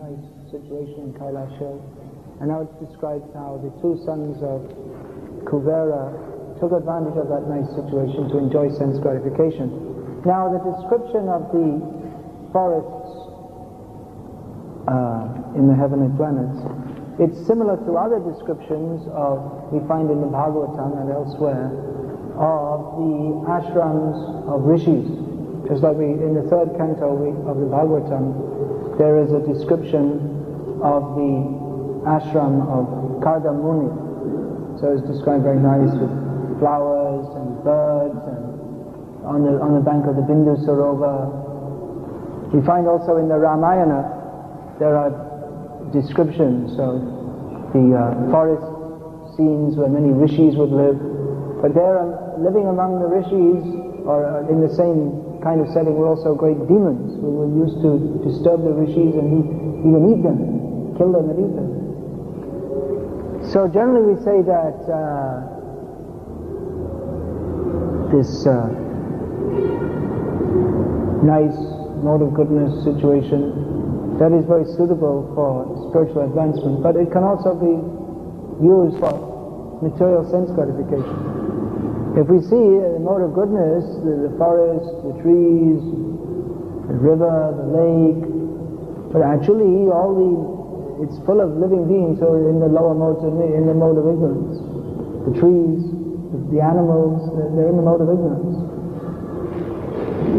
nice situation in Kailash Hill. And now it describes how the two sons of Kuvera took advantage of that nice situation to enjoy sense gratification. Now the description of the forests in the heavenly planets, it's similar to other descriptions we find in the Bhagavatam and elsewhere, of the ashrams of rishis. Just like in the third canto of the Bhagavatam, there is a description of the ashram of Karda Muni. So it's described very nice with flowers and birds and on the bank of the Bindu Sarovar. We find also in the Ramayana there are descriptions of the forest scenes where many rishis would live. But there, living among the rishis, or in the same kind of setting, were also great demons who were used to disturb the rishis and even eat them, kill them and eat them. So generally we say that this nice mode of goodness situation, that is very suitable for spiritual advancement, but it can also be used for material sense gratification. If we see a mode of goodness, the forest, the trees, the river, the lake, but actually it's full of living beings who are in the lower modes in the mode of ignorance. The trees, the animals, they're in the mode of ignorance.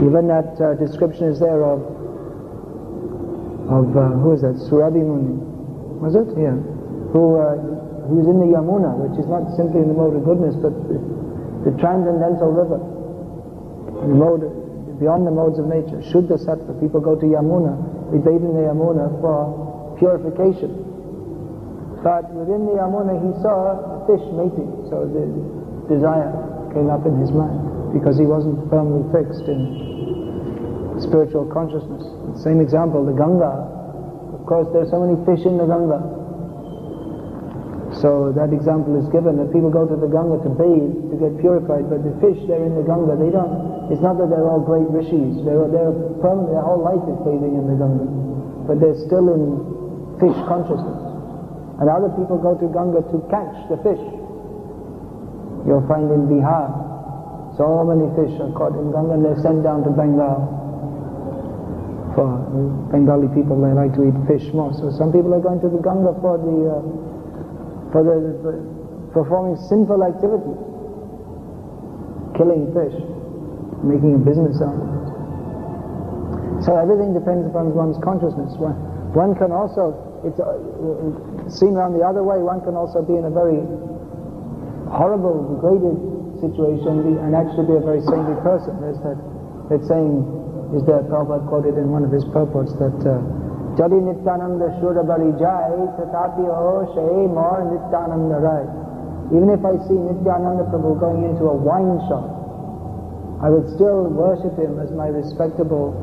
Even that description is there of who is that? Surabhi Muni, was it? Yeah. Who was in the Yamuna, which is not simply in the mode of goodness, but the transcendental river, the mode beyond the modes of nature. Shuddha Sattva. People go to Yamuna, they bathe in the Yamuna for purification. But within the Yamuna he saw a fish mating, so the desire came up in his mind because he wasn't firmly fixed in spiritual consciousness. The same example, the Ganga. Of course, there are so many fish in the Ganga. So that example is given that people go to the Ganga to bathe, to get purified, but the fish there in the Ganga, it's not that they're all great rishis, they're permanent, their whole life is bathing in the Ganga, but they're still in fish consciousness. And other people go to Ganga to catch the fish. You'll find in Bihar, so many fish are caught in Ganga and they're sent down to Bengal. For Bengali people, they like to eat fish more, so some people are going to the Ganga for performing sinful activities, killing fish, making a business out of it. So everything depends upon one's consciousness. One can also, it's seen around the other way, one can also be in a very horrible, degraded situation and actually be a very saintly person. There's that saying, is there, Prabhupada quoted in one of his purports, that Jali Nityananda Shura Bari Jai, Tatapi Ho Shai Mor Nityananda Rai. Even if I see Nityananda Prabhu going into a wine shop, I would still worship him as my respectable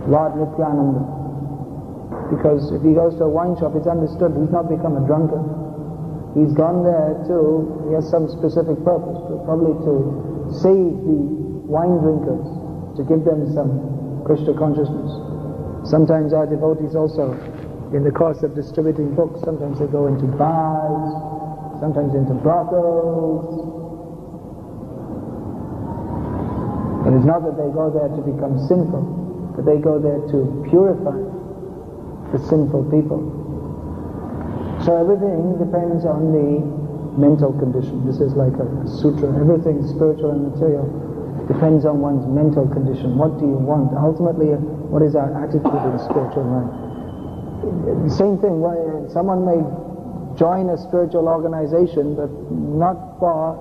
Lord Nityananda. Because if he goes to a wine shop, it's understood he's not become a drunkard. He's gone there he has some specific purpose, probably to save the wine drinkers, to give them some Krishna consciousness. Sometimes our devotees also, in the course of distributing books, sometimes they go into bars, sometimes into brothels. But it's not that they go there to become sinful, but they go there to purify the sinful people. So everything depends on the mental condition. This is like a sutra. Everything spiritual and material depends on one's mental condition. What do you want? Ultimately, what is our attitude in spiritual life? The same thing, someone may join a spiritual organization, but not for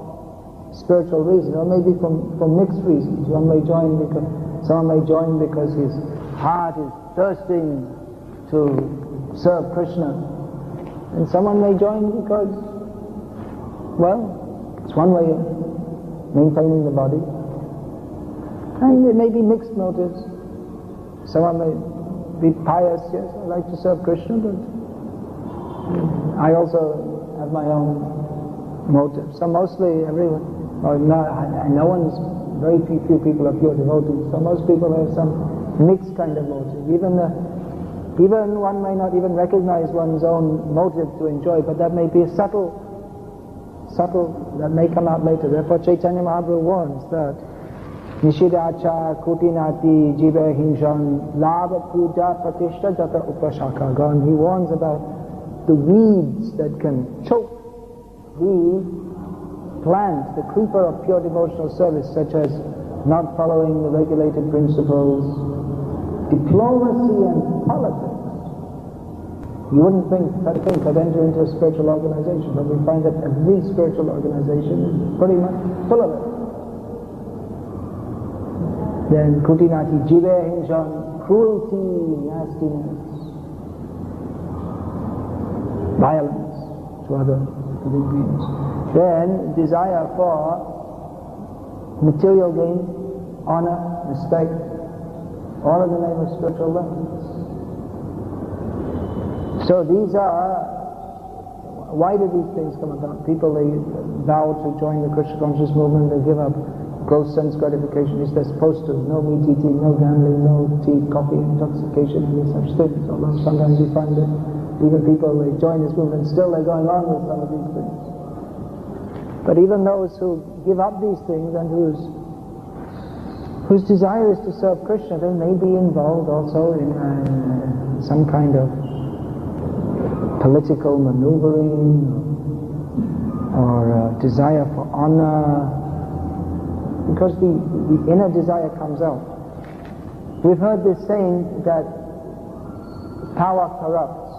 spiritual reasons, or maybe for mixed reasons. Someone may join because his heart is thirsting to serve Krishna. And someone may join because, it's one way of maintaining the body. And it may be mixed motives. Someone may be pious, yes, I like to serve Krishna, but I also have my own motives. So mostly everyone, very few people are pure devotees, so most people have some mixed kind of motive. Even Even one may not even recognize one's own motive to enjoy, but that may be subtle, that may come out later. Therefore Chaitanya Mahaprabhu warns that Nishidacha kutinati jive hinjan lava puja pratishtha jata upashakagan. He warns about the weeds that can choke the plant, the creeper of pure devotional service, such as not following the regulated principles, diplomacy and politics. You wouldn't think I'd enter into a spiritual organization, but we find that every spiritual organization is pretty much full of it. Then kutinati jive hinjan, cruelty, nastiness, violence to other living beings. Then desire for material gain, honor, respect, all in the name of spiritual lessons. So these are, why do these things come about? People, they vow to join the Krishna conscious movement, they give up gross sense gratification, which they're supposed to, no meat eating, no gambling, no tea, coffee, intoxication, any such things. Although sometimes you find that even people, they join this movement, still they're going on with some of these things. But even those who give up these things and whose desire is to serve Krishna, they may be involved also in some kind of political maneuvering or desire for honor, because the inner desire comes out. We've heard this saying that power corrupts.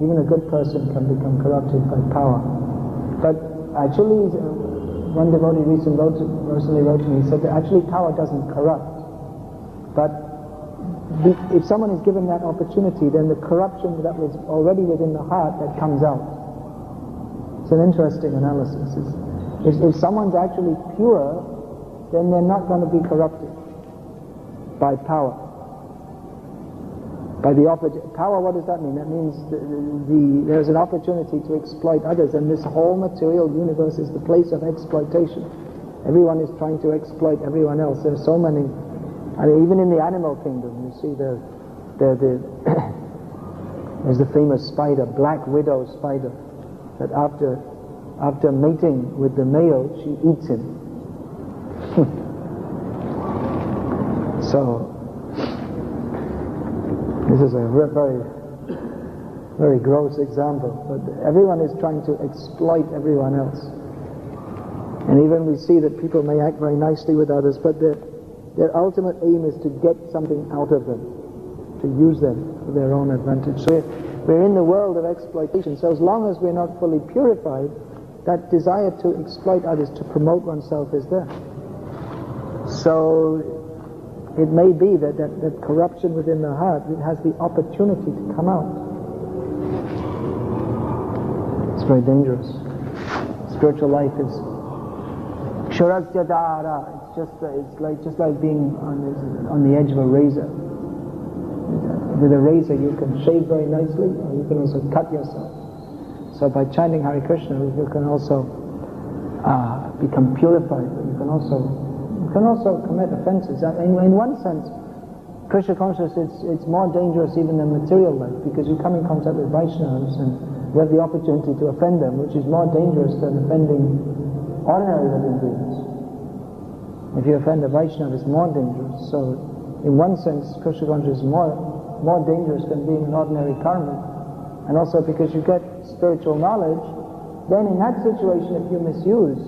Even a good person can become corrupted by power. But actually, one devotee recently wrote to me, he said that actually power doesn't corrupt. But if someone is given that opportunity, then the corruption that was already within the heart, that comes out. It's an interesting analysis. If someone's actually pure, then they're not going to be corrupted by power. By the power, what does that mean? That means there's an opportunity to exploit others, and this whole material universe is the place of exploitation. Everyone is trying to exploit everyone else. There's so many, even in the animal kingdom, you see there's the famous spider, black widow spider, that after mating with the male, she eats him. So this is a very, very gross example, but everyone is trying to exploit everyone else. And even we see that people may act very nicely with others, but their ultimate aim is to get something out of them, to use them for their own advantage. So we're in the world of exploitation. So as long as we're not fully purified, that desire to exploit others, to promote oneself, is there. So it may be that corruption within the heart, it has the opportunity to come out. It's very dangerous. Spiritual life is ksharatjadara. It's just like being on the edge of a razor. With a razor you can shave very nicely, or you can also cut yourself. So by chanting Hare Krishna, you can also become purified. You can also commit offenses. In one sense, Krishna consciousness, it's more dangerous even than material life, because you come in contact with Vaishnavas and you have the opportunity to offend them, which is more dangerous than offending ordinary living beings. If you offend a Vaishnava, it's more dangerous. So in one sense, Krishna consciousness is more dangerous than being an ordinary karmic. And also because you get spiritual knowledge, then in that situation, if you misuse,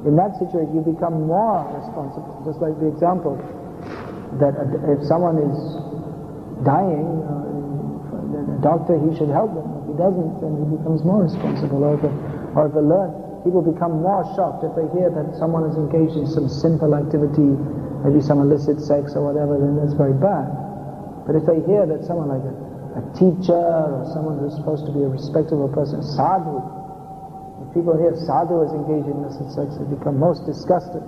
in that situation you become more responsible. Just like the example that if someone is dying, the doctor, he should help them. If he doesn't, then he becomes more responsible. Or if people become more shocked if they hear that someone is engaged in some sinful activity, maybe some illicit sex or whatever, then that's very bad. But if they hear that someone like a teacher or someone who's supposed to be a respectable person, sadhu, if people hear sadhu is engaged in illicit sex, they become most disgusted.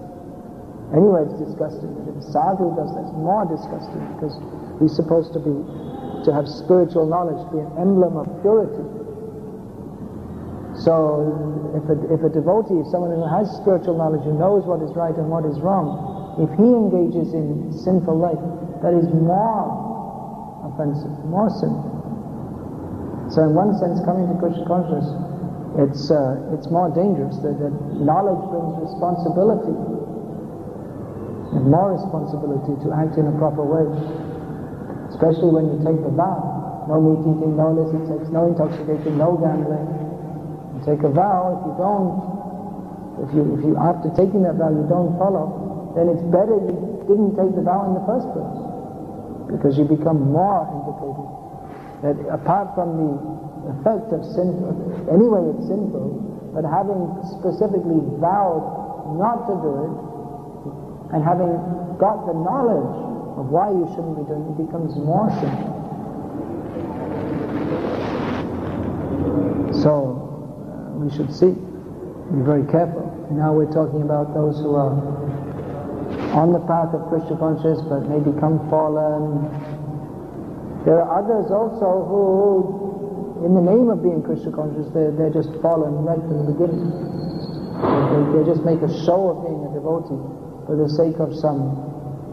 Anyway, it's disgusting. But if sadhu does that, it's more disgusting, because we're supposed to have spiritual knowledge, be an emblem of purity. So if a devotee, someone who has spiritual knowledge, who knows what is right and what is wrong, if he engages in sinful life, that is more of offensive, more sinful. So in one sense, coming to Krishna consciousness, it's more dangerous. That knowledge brings responsibility, and more responsibility to act in a proper way. Especially when you take the vow, no meat eating, no illicit sex, no intoxication, no gambling. You take a vow. If you after taking that vow you don't follow, then it's better you didn't take the vow in the first place, because you become more implicated. That apart from the effect of sin, anyway it's sinful, but having specifically vowed not to do it, and having got the knowledge of why you shouldn't be doing it, becomes more sinful. So we should be very careful. Now we're talking about those who are on the path of Krishna consciousness but may become fallen. There are others also who, in the name of being Krishna conscious, they're just fallen right from the beginning. They just make a show of being a devotee for the sake of some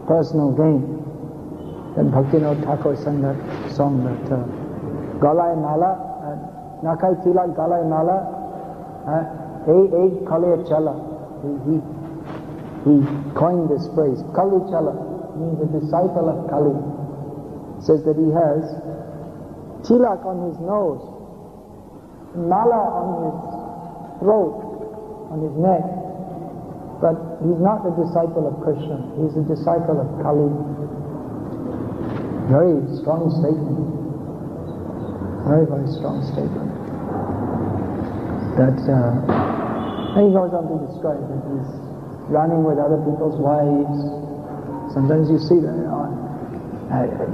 personal gain. Then Bhaktivinoda Thakur sang that song that Galai Mala, Nakai Tila Galai Mala, Egg Kale Chala. He coined this phrase. Kali Chala means a disciple of Kali. Says that he has tilak on his nose, mala on his throat, on his neck, but he's not a disciple of Krishna, he's a disciple of Kali. Very strong statement. Very, very strong statement. That and he goes on to describe that he's running with other people's wives. Sometimes you see that.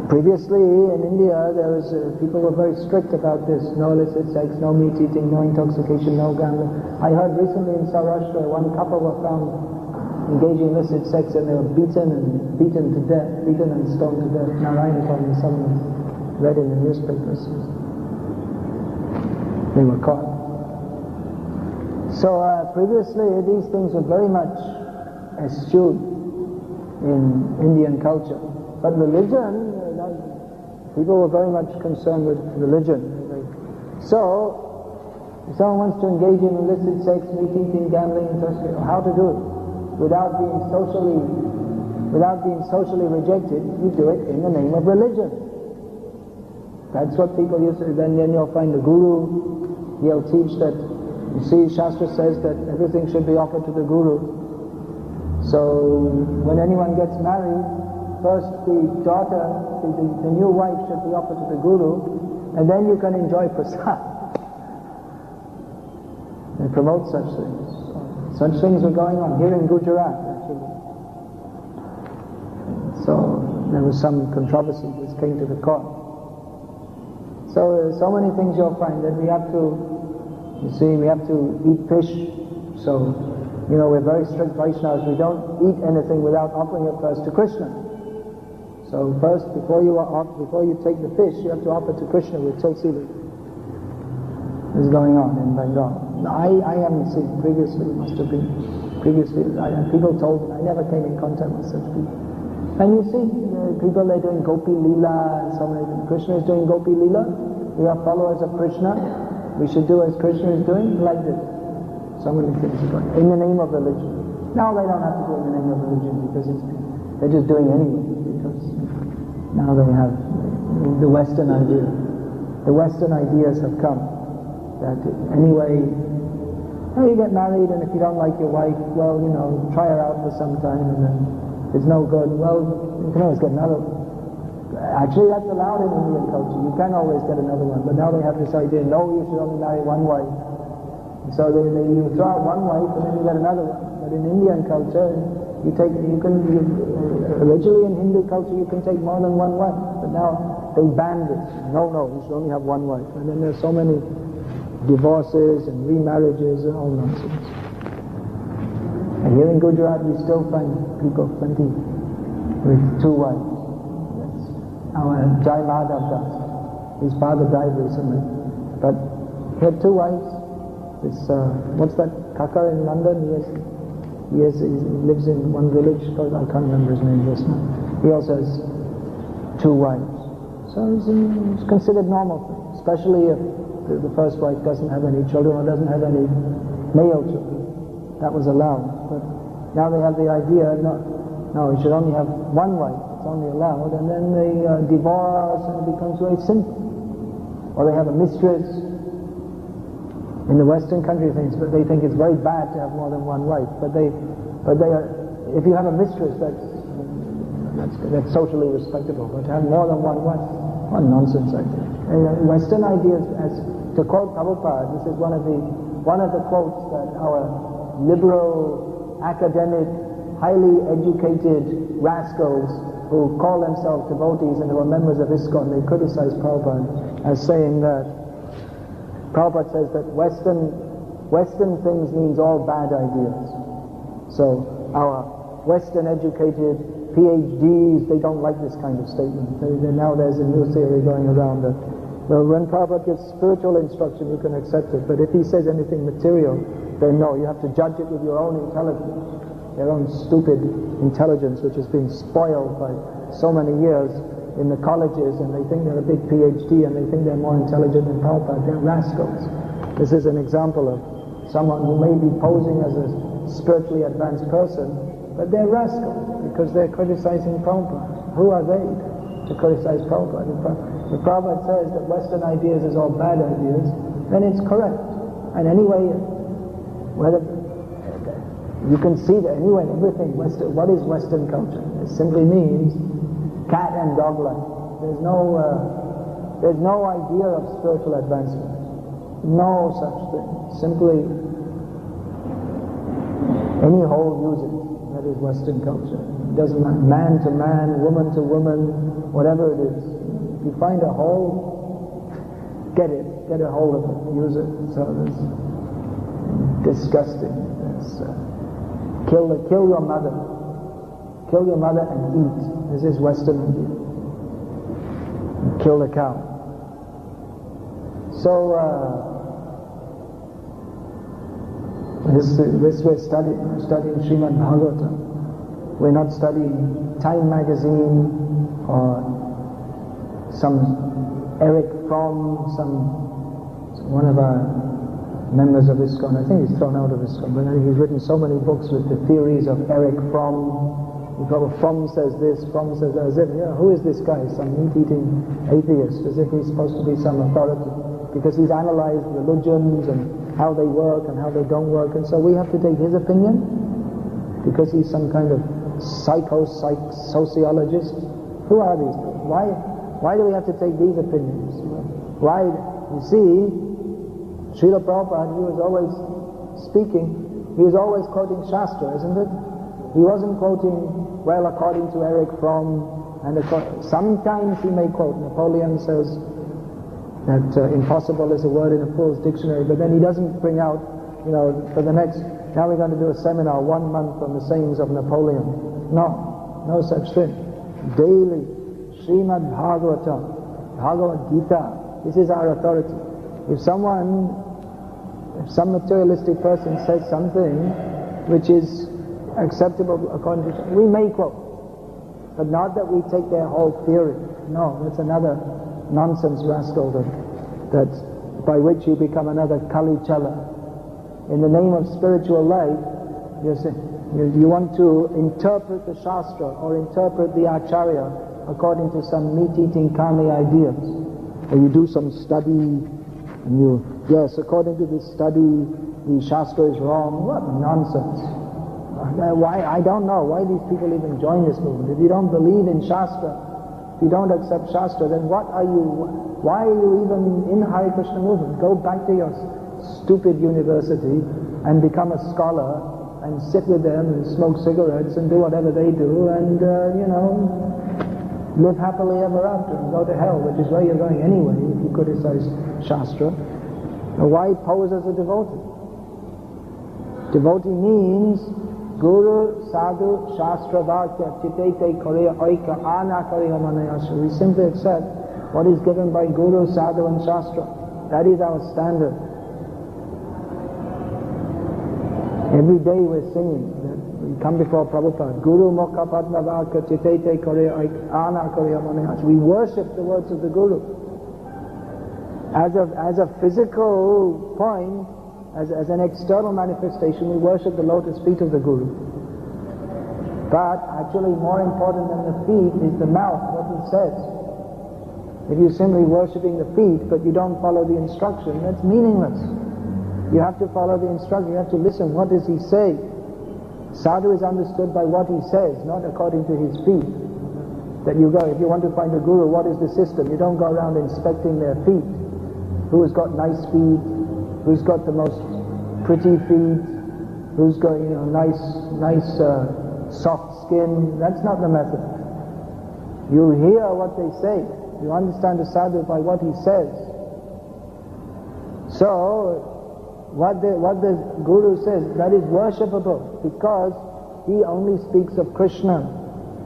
Previously in India, there was people were very strict about this: no illicit sex, no meat eating, no intoxication, no gambling. I heard recently in Saurashtra, one couple were found engaging in illicit sex, and they were beaten to death, beaten and stoned to death. Narayana told me, someone read in the newspapers. They were caught. So previously, these things were very much eschewed in Indian culture. But religion, people were very much concerned with religion. So, if someone wants to engage in illicit sex, meat eating, gambling, how to do it without being socially rejected? You do it in the name of religion. That's what people used to. Then you'll find the guru. He'll teach that. You see, Shastra says that everything should be offered to the guru. So when anyone gets married, first the daughter, the new wife should be offered to the guru, and then you can enjoy prasad. They promote such things. Such things were going on here in Gujarat, actually. So there was some controversy which came to the court. So many things you'll find that we have to, we have to eat fish. So, we're very strict Vaishnavas. We don't eat anything without offering it first to Krishna. So first, before you take the fish, you have to offer to Krishna with tulsi leaf. This is going on in Bengal. I haven't seen previously. Must have been previously. People told me. I never came in contact with such people. And you see, people are doing Gopi Leela and so many things. Krishna is doing Gopi Leela. We are followers of Krishna. We should do as Krishna is doing, like this. So many things are going in the name of religion. Now they don't have to do it in the name of religion because they're just doing anyway. Because now they have the Western idea. The Western ideas have come that anyway, you get married, and if you don't like your wife, well, try her out for some time, and then it's no good. Well, you can always get another one. Actually, that's allowed in Indian culture. You can always get another one, but now they have this idea: no, you should only marry one wife. And so you throw out one wife, and then you get another one. But in Indian culture, originally in Hindu culture you can take more than one wife, but now they banned it. No, you should only have one wife. And then there's so many divorces and remarriages and all nonsense. And here in Gujarat we still find people plenty with two wives. That's our Jai Madhav Das. His father died recently, but he had two wives. What's that Kaka in London? He lives in one village called, I can't remember his name just now. He also has two wives. So it's considered normal thing, especially if the first wife doesn't have any children or doesn't have any male children. That was allowed. But now they have the idea, no, you should only have one wife, it's only allowed, and then they divorce and it becomes very simple. Or they have a mistress. In the Western country but they think it's very bad to have more than one wife. But if you have a mistress, that's socially respectable. But to have more than one wife, what nonsense I think. Western ideas, as to quote Prabhupada, this is one of the quotes that our liberal, academic, highly educated rascals who call themselves devotees and who are members of ISKCON, they criticize Prabhupada as saying that Prabhupada says that Western things means all bad ideas. So our Western educated PhDs, they don't like this kind of statement. Now there's a new theory going around that, well, when Prabhupada gives spiritual instruction, you can accept it. But if he says anything material, then no, you have to judge it with your own intelligence, your own stupid intelligence, which has been spoiled by so many years in the colleges, and they think they're a big PhD and they think they're more intelligent than Prabhupada. They're rascals. This is an example of someone who may be posing as a spiritually advanced person, but they're rascals because they're criticizing Prabhupada. Who are they to criticize Prabhupada? If Prabhupada says that Western ideas is all bad ideas, then it's correct. And anyway, whether you can see that anyway, everything Western. What is Western culture? It simply means cat and dog life. There's no idea of spiritual advancement. No such thing. Simply any hole use it. That is Western culture. It doesn't matter. Man to man, woman to woman, whatever it is. If you find a hole, get it. Get a hold of it. Use it. So it's disgusting. It's, kill your mother. Kill your mother and eat. This is Western idea. Kill the cow. So this we're studying Srimad Bhagavatam. We're not studying Time magazine or some Eric Fromm, one of our members of ISKCON. I think he's thrown out of ISKCON, but he's written so many books with the theories of Eric Fromm. Fromm says this, Fromm says that, as if, who is this guy? Some meat-eating atheist, as if he's supposed to be some authority, because he's analyzed religions and how they work and how they don't work, and so we have to take his opinion because he's some kind of sociologist. Who are these people? Why do we have to take these opinions? Why? You see, Srila Prabhupada, he was always speaking, he was always quoting Shastra, isn't it? He wasn't quoting, well, according to Eric Fromm, and sometimes he may quote. Napoleon says that impossible is a word in a fool's dictionary, but then he doesn't bring out, for the next, now we're going to do a seminar 1 month on the sayings of Napoleon. No such thing. Daily, Srimad Bhagavatam, Bhagavad Gita, this is our authority. If some materialistic person says something which is acceptable according to, we may quote, but not that we take their whole theory. No, that's another nonsense rascal that by which you become another Kali Chala. In the name of spiritual life, you want to interpret the Shastra or interpret the Acharya according to some meat-eating kami ideas. Or you do some study and according to this study, the Shastra is wrong. What nonsense. Why? I don't know why these people even join this movement. If you don't believe in Shastra, if you don't accept Shastra, then why are you even in Hare Krishna movement? Go back to your stupid university and become a scholar and sit with them and smoke cigarettes and do whatever they do and, live happily ever after and go to hell, which is where you're going anyway if you criticize Shastra. Why pose as a devotee? Devotee means Guru, Sadhu, Shastra, Vakya, Chitete, Korea, Oika, Ana, Kariha, Manayasha. We simply accept what is given by Guru, Sadhu and Shastra. That is our standard. Every day we're singing that we come before Prabhupada. Guru Mukha Padma Vaka Chitete Korea Ana Korea Manihas. We worship the words of the Guru. As a physical point, as an external manifestation, we worship the lotus feet of the Guru. But actually more important than the feet is the mouth, what he says. If you're simply worshipping the feet but you don't follow the instruction, that's meaningless. You have to follow the instruction, you have to listen, what does he say? Sadhu is understood by what he says, not according to his feet. That you go, if you want to find a guru, what is the system? You don't go around inspecting their feet. Who's got nice feet? Who's got the most pretty feet? Who's got nice soft skin? That's not the method. You hear what they say. You understand the sadhu by what he says. So, what the Guru says, that is worshipable, because he only speaks of Krishna.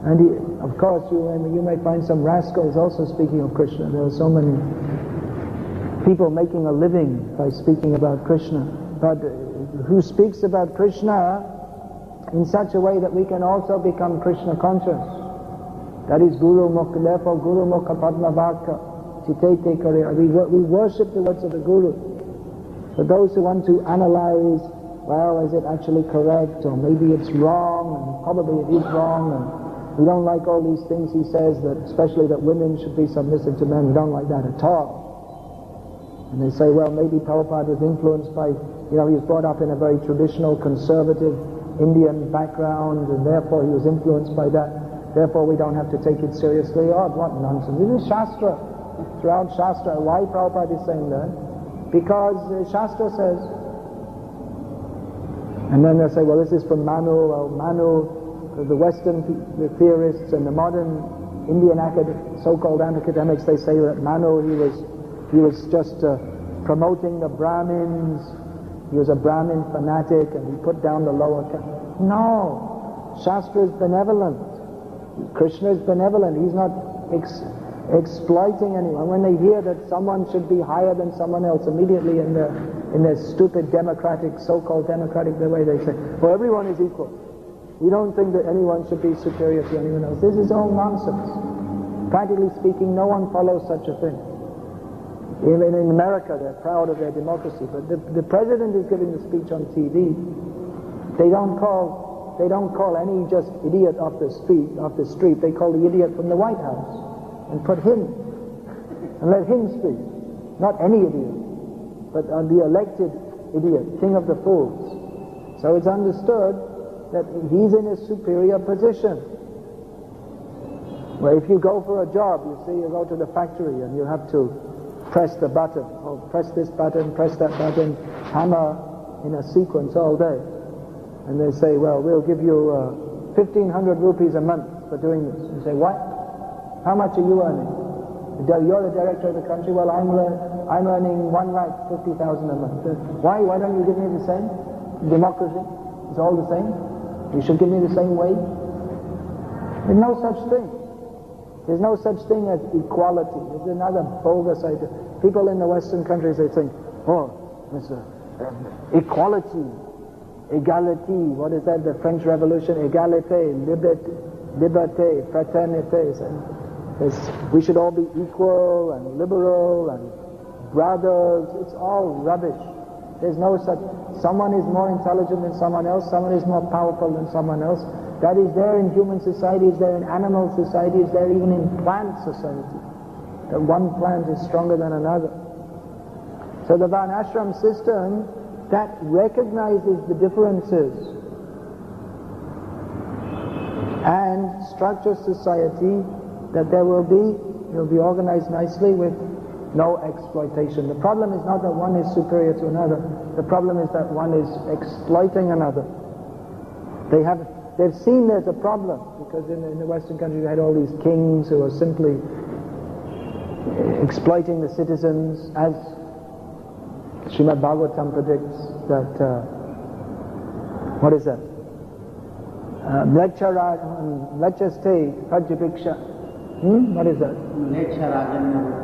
And of course, you may find some rascals also speaking of Krishna. There are so many people making a living by speaking about Krishna. But who speaks about Krishna in such a way that we can also become Krishna conscious. That is Guru Mukha, therefore Guru Mukha Padma Vaka Chitete Korea. We worship the words of the Guru. For those who want to analyze, well, is it actually correct, or maybe it's wrong, and probably it is wrong, and we don't like all these things he says, that especially that women should be submissive to men. We don't like that at all. And they say, well, maybe Prabhupada was influenced by, he was brought up in a very traditional, conservative Indian background, and therefore he was influenced by that. Therefore we don't have to take it seriously. Oh, what nonsense. This is Shastra. Throughout Shastra. Why Prabhupada is saying that? Because Shastra says, and then they'll say, well, this is from Manu. Well, Manu, the Western theorists and the modern Indian so-called academics, they say that Manu, he was just promoting the Brahmins. He was a Brahmin fanatic and he put down the lower caste. No, Shastra is benevolent. Krishna is benevolent. He's not exploiting anyone. When they hear that someone should be higher than someone else, immediately in their stupid democratic, so-called democratic, the way they say, well, everyone is equal. We don't think that anyone should be superior to anyone else. This is all nonsense. Practically speaking, no one follows such a thing. Even in America, they're proud of their democracy, but the president is giving the speech on TV. They don't call any just idiot off the street. They call the idiot from the White House and put him and let him speak. Not any idiot, but the elected idiot, king of the fools. So it's understood that he's in a superior position. Well, if you go for a job, you go to the factory and you have to press the button, or press this button, press that button, hammer in a sequence all day. And they say, well, we'll give you 1,500 rupees a month for doing this. You say, what? How much are you earning? You're the director of the country. Well, I'm earning 1,50,000 a month. Why don't you give me the same? Democracy, it's all the same. You should give me the same wage. There's no such thing. There's no such thing as equality. It's another bogus idea. People in the Western countries, they think, oh, equality, égalité, what is that, the French Revolution, égalité, liberté, fraternité. We should all be equal and liberal and brothers. It's all rubbish. There's no such, someone is more intelligent than someone else, someone is more powerful than someone else. That is there in human society, is there in animal society, is there even in plant society. That one plant is stronger than another. So the Varnashram system, that recognizes the differences and structures society that it will be organized nicely with no exploitation. The problem is not that one is superior to another. The problem is that one is exploiting another. They've seen there's a problem, because in the Western countries you had all these kings who are simply exploiting the citizens, as Srimad Bhagavatam predicts that, what is that? Mlecchaste Prajabiksha. What is that?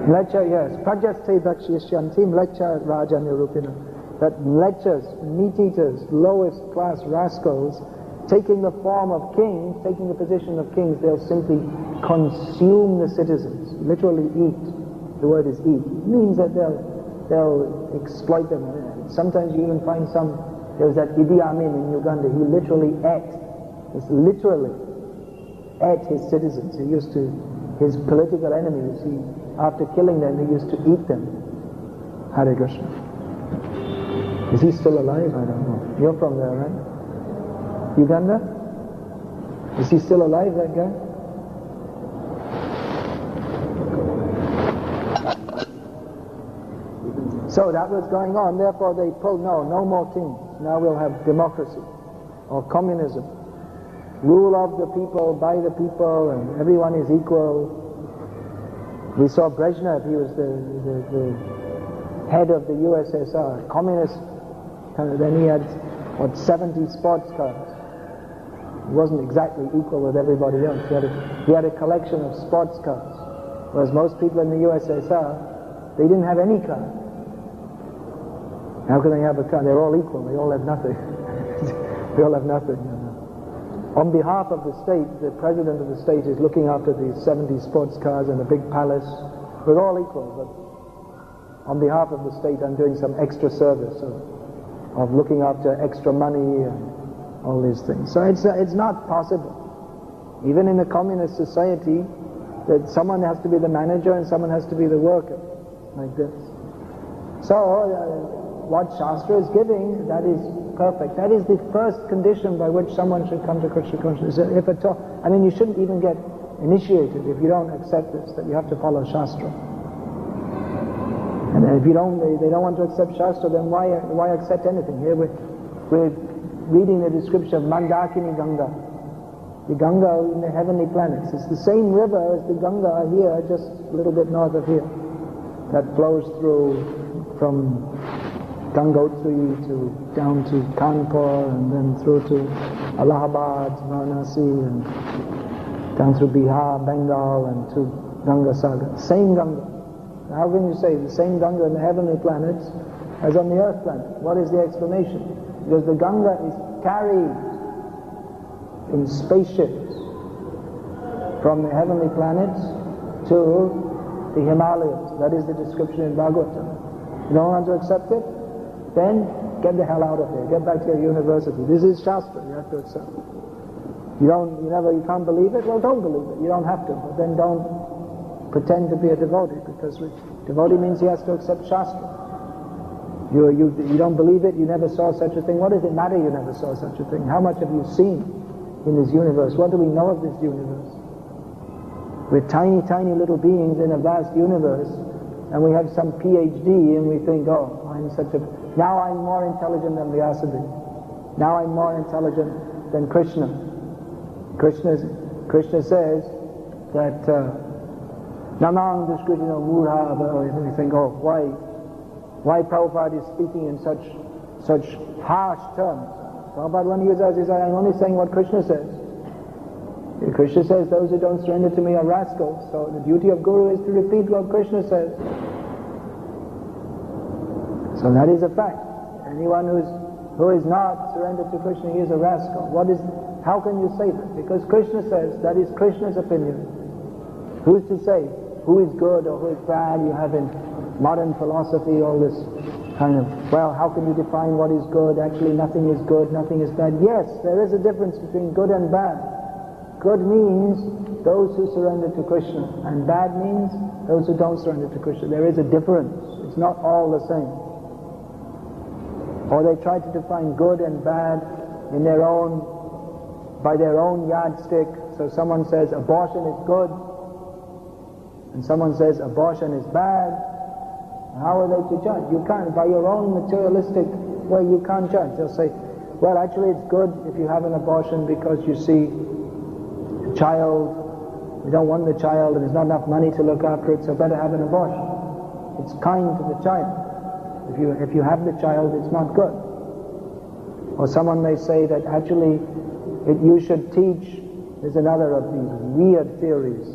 Mleccha, yes. Prajaste Bhakshishyanti Mleccha Rajanya Rupina. That mlecchas, meat eaters, lowest class rascals, taking the form of kings, taking the position of kings, they'll simply consume the citizens, literally eat. The word is eat. It means that they'll exploit them. Sometimes you even find there was that Idi Amin in Uganda, he literally ate his citizens. His political enemies, after killing them, he used to eat them. Hare Krishna. Is he still alive? I don't know. You're from there, right? Uganda? Is he still alive, that guy? So that was going on, therefore they pulled, no more kings. Now we'll have democracy or communism. Rule of the people, by the people, and everyone is equal. We saw Brezhnev, he was the head of the USSR, communist, then he had, 70 sports cars. He wasn't exactly equal with everybody else. He had a collection of sports cars, whereas most people in the USSR, they didn't have any car. How can they have a car? They're all equal. They all have nothing. They all have nothing. On behalf of the state, the president of the state is looking after these 70 sports cars and a big palace. We're all equal, but on behalf of the state, I'm doing some extra service of looking after extra money and all these things. So it's not possible. Even in a communist society, that someone has to be the manager and someone has to be the worker, like this. So what Shastra is giving, that is perfect. That is the first condition by which someone should come to Krishna consciousness. If at all, you shouldn't even get initiated if you don't accept this, that you have to follow Shastra. And if they don't want to accept Shastra, then why accept anything? Here we're reading the description of Mandakini Ganga, the Ganga in the heavenly planets. It's the same river as the Ganga here, just a little bit north of here, that flows through from Gangotri down to Kanpur, and then through to Allahabad, Varanasi, and down through Bihar, Bengal, and to Ganga Sagar. Same Ganga. How can you say the same Ganga in the heavenly planets as on the earth planet? What is the explanation? Because the Ganga is carried in spaceships from the heavenly planets to the Himalayas. That is the description in Bhagavatam. You don't want to accept it? Then get the hell out of here. Get back to your university. This is Shastra. You have to accept it. You can't believe it? Well, don't believe it. You don't have to. But then don't pretend to be a devotee, because devotee means he has to accept Shastra. You don't believe it, you never saw such a thing. What does it matter you never saw such a thing? How much have you seen in this universe? What do we know of this universe? We're tiny, tiny little beings in a vast universe, and we have some PhD and we think, now I'm more intelligent than Vyasadeva. Now I'm more intelligent than Krishna. Krishna says that Namang Dushkritino Murha, and we think, why Prabhupada is speaking in such harsh terms. Prabhupada, when he was asked, he said, I'm only saying what Krishna says. Krishna says, those who don't surrender to me are rascals. So the duty of Guru is to repeat what Krishna says. So that is a fact. Anyone who is not surrendered to Krishna, he is a rascal. How can you say that? Because Krishna says, that is Krishna's opinion. Who is to say who is good or who is bad? You have in modern philosophy all this kind of, how can you define what is good? Actually, nothing is good, nothing is bad. Yes, there is a difference between good and bad. Good means those who surrender to Krishna, and bad means those who don't surrender to Krishna. There is a difference. It's not all the same. Or they try to define good and bad by their own yardstick. So someone says abortion is good, and someone says abortion is bad. How are they to judge? You can't, by your own materialistic way, you can't judge. They'll say, well, actually it's good if you have an abortion because you see a child, you don't want the child and there's not enough money to look after it, so better have an abortion. It's kind to the child. If you have the child, it's not good. Or someone may say that actually you should teach, there's another of these weird theories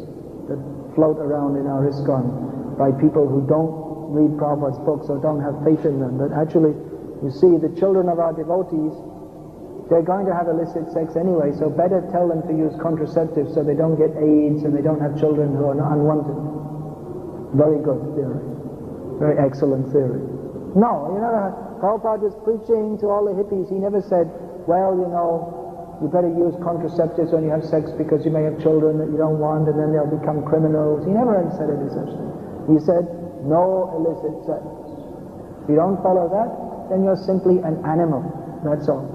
that float around in our ISKCON by people who don't read Prabhupada's books or don't have faith in them. But actually, you see, the children of our devotees, they're going to have illicit sex anyway, so better tell them to use contraceptives so they don't get AIDS and they don't have children who are unwanted. Very good theory. Very excellent theory. No, Prabhupada was preaching to all the hippies. He never said, well, you better use contraceptives when you have sex because you may have children that you don't want and then they'll become criminals. He never said any such thing. He said, no illicit sex. If you don't follow that, then you're simply an animal. That's all.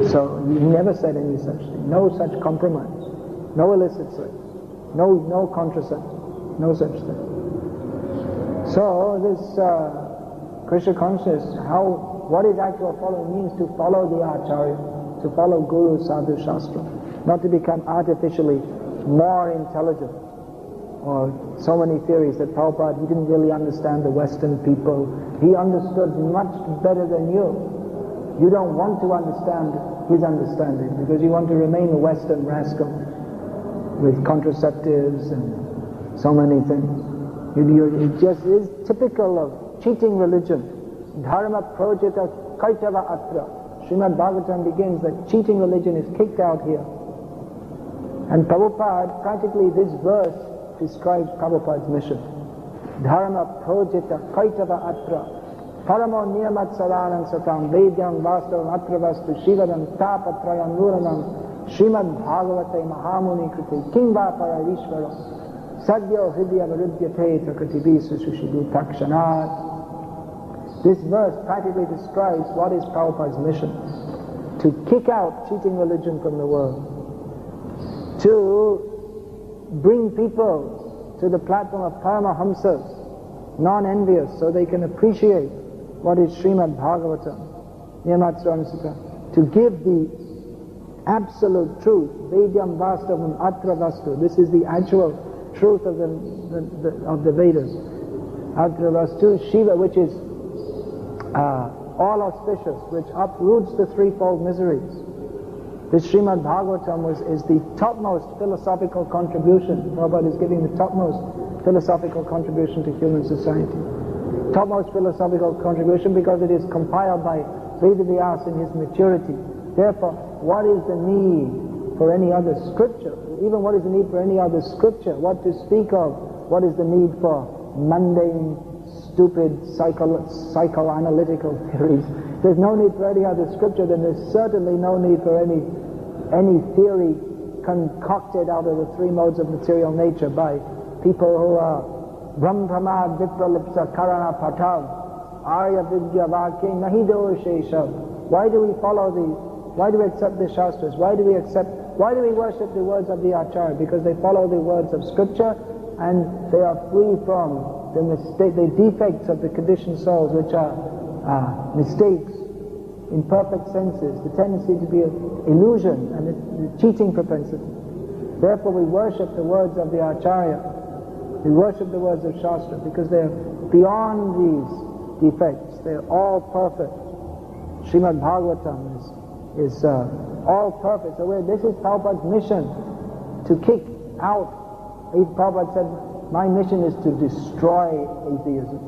So he never said any such thing. No such compromise. No illicit sex. No contraceptive. No such thing. So this Krishna consciousness, what is actual following means to follow the Acharya, to follow Guru, Sadhu, Shastra, not to become artificially more intelligent. Or so many theories that Prabhupada, he didn't really understand the Western people. He understood much better than you. You don't want to understand his understanding because you want to remain a Western rascal with contraceptives and so many things. It just is typical of cheating religion. Dharma projita kaitava atra. Srimad Bhagavatam begins that cheating religion is kicked out here. And Prabhupada, practically this verse describes Prabhupada's mission. Dharma projita kaitava atra. Paramo niyamat saranam satam vedyam vastavam atra vastu shivadam tapatrayam nuranam Srimad Bhagavate Mahamuni Kriti Kimva Parayishvara Sadhyo Hridya Varudyate Takatibisu Sushidu Takshanat. This verse practically describes what is Prabhupada's mission. To kick out cheating religion from the world. To bring people to the platform of Paramahamsas, non-envious, so they can appreciate what is Srimad Bhagavatam. To give the absolute truth, Vedyam Vastavam Atra Vastu. This is the actual truth of the Vedas. Atra Vastu Shiva, which is all auspicious, which uproots the threefold miseries. This Srimad Bhagavatam is the topmost philosophical contribution. Prabhupada is giving the topmost philosophical contribution to human society. Topmost philosophical contribution because it is compiled by Vedavyas in his maturity. Therefore, what is the need for any other scripture? Even what is the need for any other scripture? What to speak of? What is the need for mundane, stupid, psychoanalytical theories? There's no need for any other scripture, then there's certainly no need for any theory concocted out of the three modes of material nature by people who are Brahmamad Vipralipsa Karana Patav Arya Vidya Vake Nahido Sheshav. Why do we follow these? Why do we accept the Shastras? Why do we worship the words of the Acharya? Because they follow the words of Scripture and they are free from the defects of the conditioned souls, which are mistakes, imperfect senses, the tendency to be an illusion and the cheating propensity. Therefore we worship the words of the Acharya. We worship the words of Shastra because they're beyond these defects. They're all perfect. Srimad Bhagavatam is all perfect. So this is Prabhupada's mission, to kick out. Prabhupada said, my mission is to destroy atheism.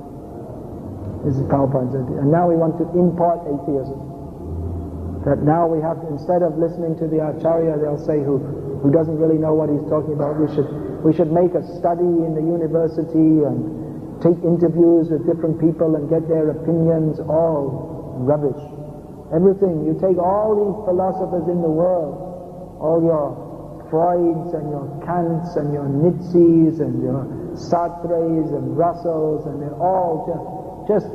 This is Prabhupada's idea. And now we want to import atheism. That now we have to, instead of listening to the Acharya, they'll say, who doesn't really know what he's talking about, we should make a study in the university and take interviews with different people and get their opinions. All rubbish. Everything, you take all these philosophers in the world, all your Freuds and your Kants and your Nietzsches and your Sartres and Russells, and they're all just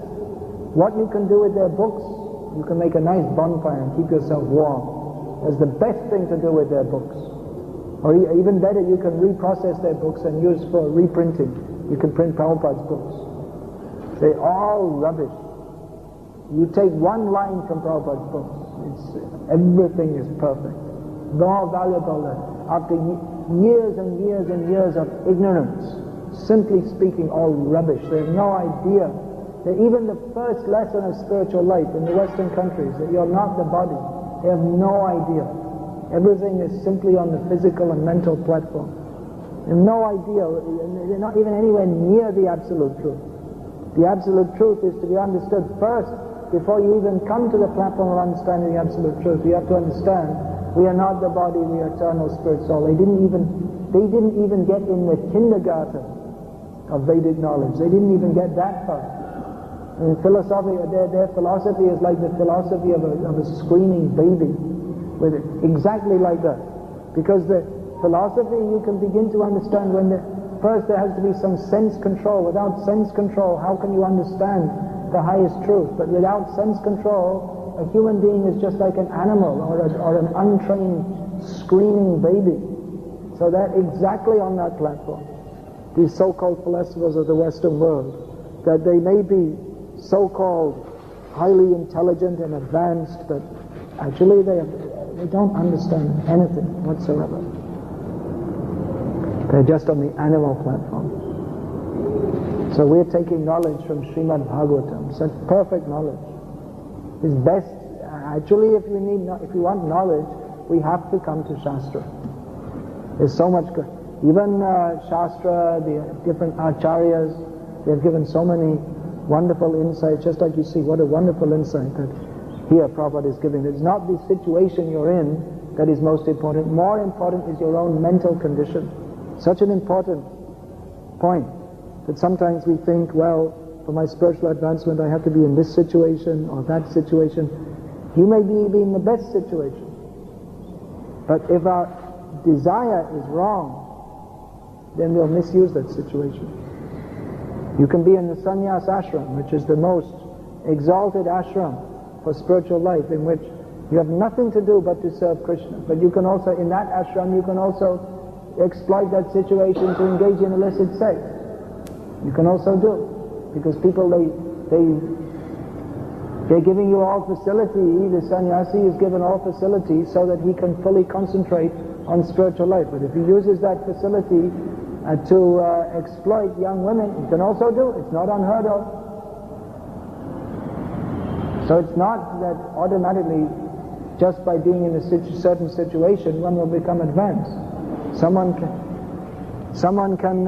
what you can do with their books. You can make a nice bonfire and keep yourself warm. That's the best thing to do with their books. Or even better, you can reprocess their books and use for reprinting. You can print Prabhupada's books. They're all rubbish. You take one line from Prabhupada's books, everything is perfect. More valuable after years and years and years of ignorance, simply speaking, all rubbish. They have no idea that even the first lesson of spiritual life in the Western countries, that you're not the body, they have no idea. Everything is simply on the physical and mental platform. They have no idea. They're not even anywhere near the absolute truth. The absolute truth is to be understood first before you even come to the platform of understanding the absolute truth, you have to understand we are not the body, we are eternal spirit soul. They didn't even get in the kindergarten of Vedic knowledge. They didn't even get that far. In philosophy, their philosophy is like the philosophy of a screaming baby, with it exactly like that. Because the philosophy you can begin to understand when first there has to be some sense control. Without sense control, how can you understand the highest truth? But without sense control, a human being is just like an animal or an untrained screaming baby. So that exactly on that platform, these so-called philosophers of the Western world, that they may be so-called highly intelligent and advanced, but actually they don't understand anything whatsoever. They're just on the animal platform. So we're taking knowledge from Srimad Bhagavatam, such perfect knowledge. It's best, actually if you want knowledge, we have to come to Shastra. There's so much good. Even Shastra, the different acharyas, they've given so many wonderful insights, just like you see, what a wonderful insight that here Prabhupada is giving. It's not the situation you're in that is most important. More important is your own mental condition. Such an important point that sometimes we think, well, for my spiritual advancement I have to be in this situation or that situation. You may be in the best situation, but if our desire is wrong, then we'll misuse that situation. You can be in the sannyas ashram, which is the most exalted ashram for spiritual life, in which you have nothing to do but to serve Krishna. But you can also, in that ashram, you can also exploit that situation to engage in illicit sex. You can also do, because people, they're giving you all facility. The sannyasi is given all facility so that he can fully concentrate on spiritual life. But if he uses that facility to exploit young women, he can also do. It's not unheard of. So it's not that automatically, just by being in a certain situation, one will become advanced. Someone can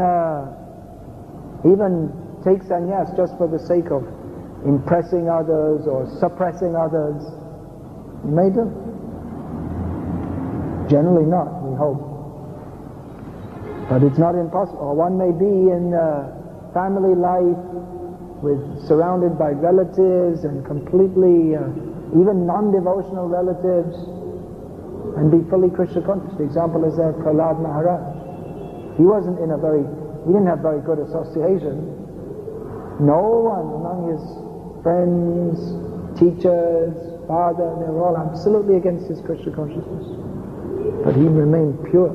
even take sannyas just for the sake of impressing others or suppressing others. You may do. Generally not, we hope. But it's not impossible. Or one may be in family life, surrounded by relatives and completely, even non-devotional relatives, and be fully Krishna conscious. The example is Prahlad Maharaj. He didn't have very good association. No one among his friends, teachers, father, they were all absolutely against his Krishna consciousness. But he remained pure.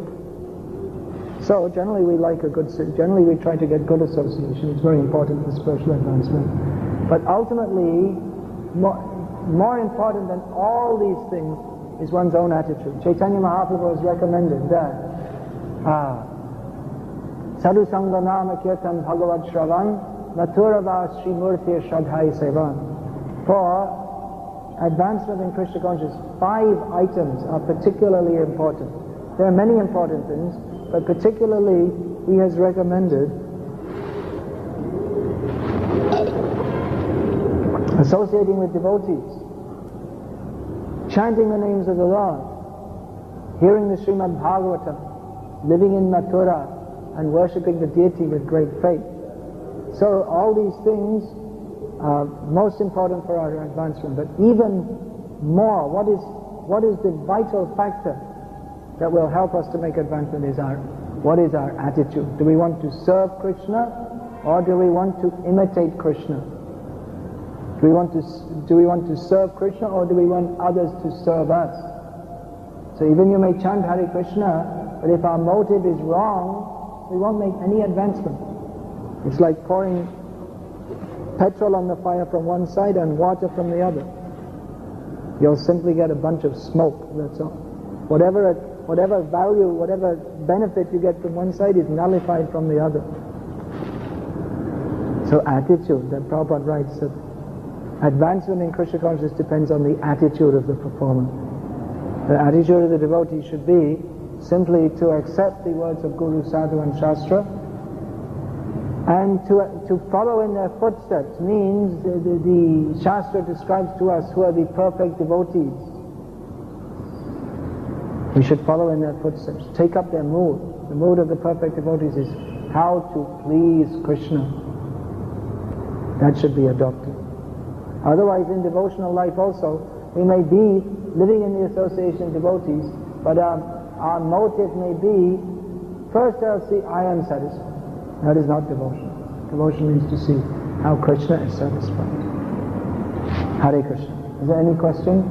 So generally we try to get good association. It's very important for spiritual advancement. But ultimately, more important than all these things is one's own attitude. Chaitanya Mahaprabhu has recommended that Sadhu Sangha Nama Kirtan Bhagavad Shravan Maturava Sri Murti Shadhai Sevan. For advancement in Krishna consciousness, 5 items are particularly important. There are many important things, but particularly he has recommended associating with devotees, chanting the names of the Lord, hearing the Srimad Bhagavatam, living in Mathura, and worshipping the deity with great faith. So all these things are most important for our advancement. But even more, what is the vital factor that will help us to make advancement is what is our attitude? Do we want to serve Krishna, or do we want to imitate Krishna? Do we want to serve Krishna, or do we want others to serve us? So even you may chant Hare Krishna, but if our motive is wrong, we won't make any advancement. It's like pouring petrol on the fire from one side and water from the other. You'll simply get a bunch of smoke, that's all. Whatever value, whatever benefit you get from one side is nullified from the other. So attitude, that Prabhupada writes that advancement in Krishna consciousness depends on the attitude of the performer. The attitude of the devotee should be simply to accept the words of Guru, Sadhu and Shastra, And to follow in their footsteps means the Shastra describes to us who are the perfect devotees. We should follow in their footsteps, take up their mood. The mood of the perfect devotees is how to please Krishna. That should be adopted. Otherwise, in devotional life also, we may be living in the association of devotees, but our motive may be, first I'll see I am satisfied. That is not devotion. Devotion means to see how Krishna is satisfied. Hare Krishna. Is there any question?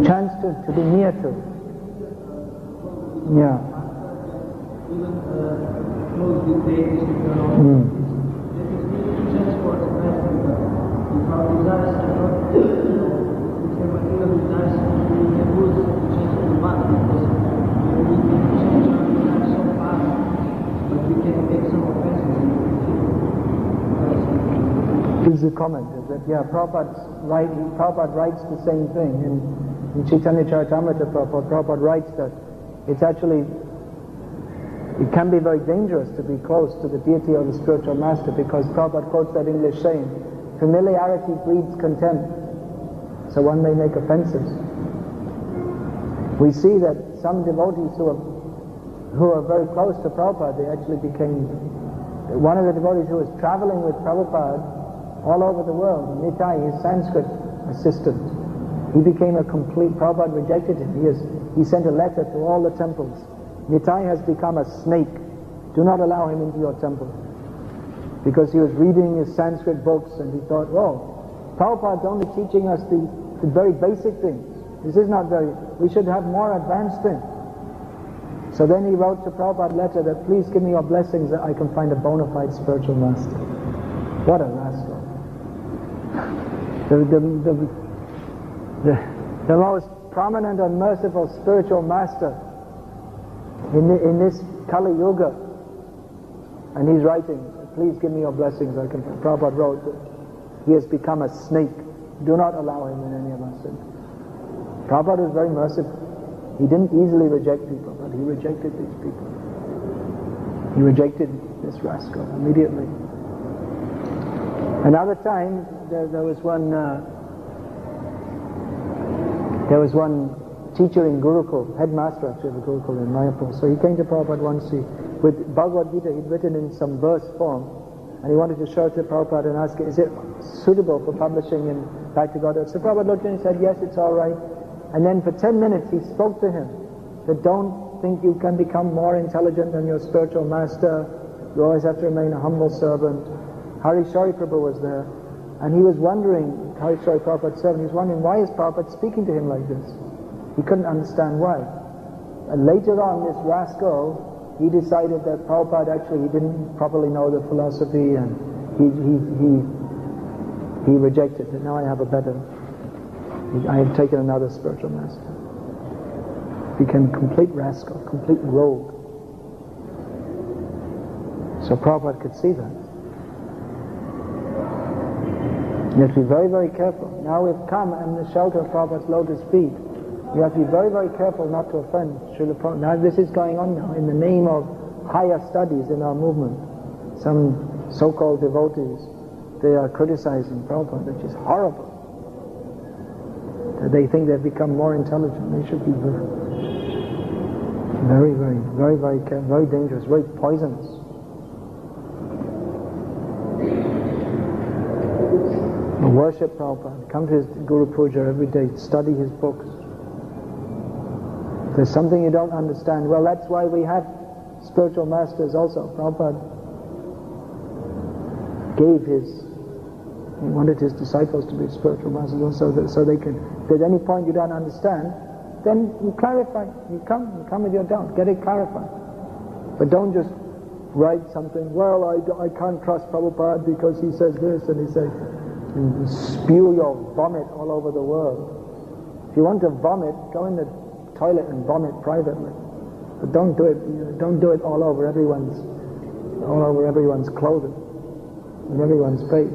Chance to be near to. Yeah. This is a comment, is that Prabhupada writes the same thing in Chaitanya Charitamrita. Prabhupada writes that it's actually, it can be very dangerous to be close to the deity or the spiritual master, because Prabhupada quotes that English saying, familiarity breeds contempt, so one may make offenses. We see that some devotees who are very close to Prabhupada, they actually became, one of the devotees who was traveling with Prabhupada all over the world, Nitai, his Sanskrit assistant, he became a complete, Prabhupada rejected him. He sent a letter to all the temples. Nitai has become a snake. Do not allow him into your temple. Because he was reading his Sanskrit books and he thought, Prabhupada's only teaching us the very basic things. This is not very, we should have more advanced things. So then he wrote to Prabhupada a letter that please give me your blessings that I can find a bona fide spiritual master. What a rascal. The most prominent and merciful spiritual master in this Kali Yuga, and he's writing, please give me your blessings. Prabhupada wrote that he has become a snake. Do not allow him in any of our sins. Prabhupada was very merciful. He didn't easily reject people, but he rejected these people. He rejected this rascal immediately. Another time, there was one teacher in Gurukul, headmaster actually of the Gurukul in Mayapur. So he came to Prabhupada once, with Bhagavad Gita, he'd written in some verse form, and he wanted to show it to Prabhupada and ask, is it suitable for publishing in Back to God? So Prabhupada looked at him and said, yes, it's all right. And then for 10 minutes he spoke to him, that don't think you can become more intelligent than your spiritual master. You always have to remain a humble servant. Hari Shari Prabhu was there, and he was wondering, Hari Shari Prabhupada's servant, he was wondering, why is Prabhupada speaking to him like this? He couldn't understand why. And later on, this rascal, he decided that Prabhupada actually, he didn't properly know the philosophy, and he rejected it. Now I have a better, I have taken another spiritual master. Became complete rascal, complete rogue. So Prabhupada could see that. You have to be very, very careful. Now we've come in the shelter of Prabhupada's lotus feet. You have to be very, very careful not to offend Srila Prabhupada. Now this is going on now in the name of higher studies in our movement. Some so-called devotees, they are criticizing Prabhupada, which is horrible. They think they've become more intelligent. They should be very, very, very, very careful, very dangerous, very poisonous. Worship Prabhupada, come to his Guru Puja every day, study his books. If there's something you don't understand, well, that's why we have spiritual masters also. Prabhupada he wanted his disciples to be spiritual masters also, so they can, if there's any point you don't understand, then you clarify. You come with your doubt, get it clarified. But don't just write something, well, I can't trust Prabhupada because he says this and he says, and spew your vomit all over the world. If you want to vomit, go in the toilet and vomit privately. But don't do it all over everyone's clothing and everyone's face.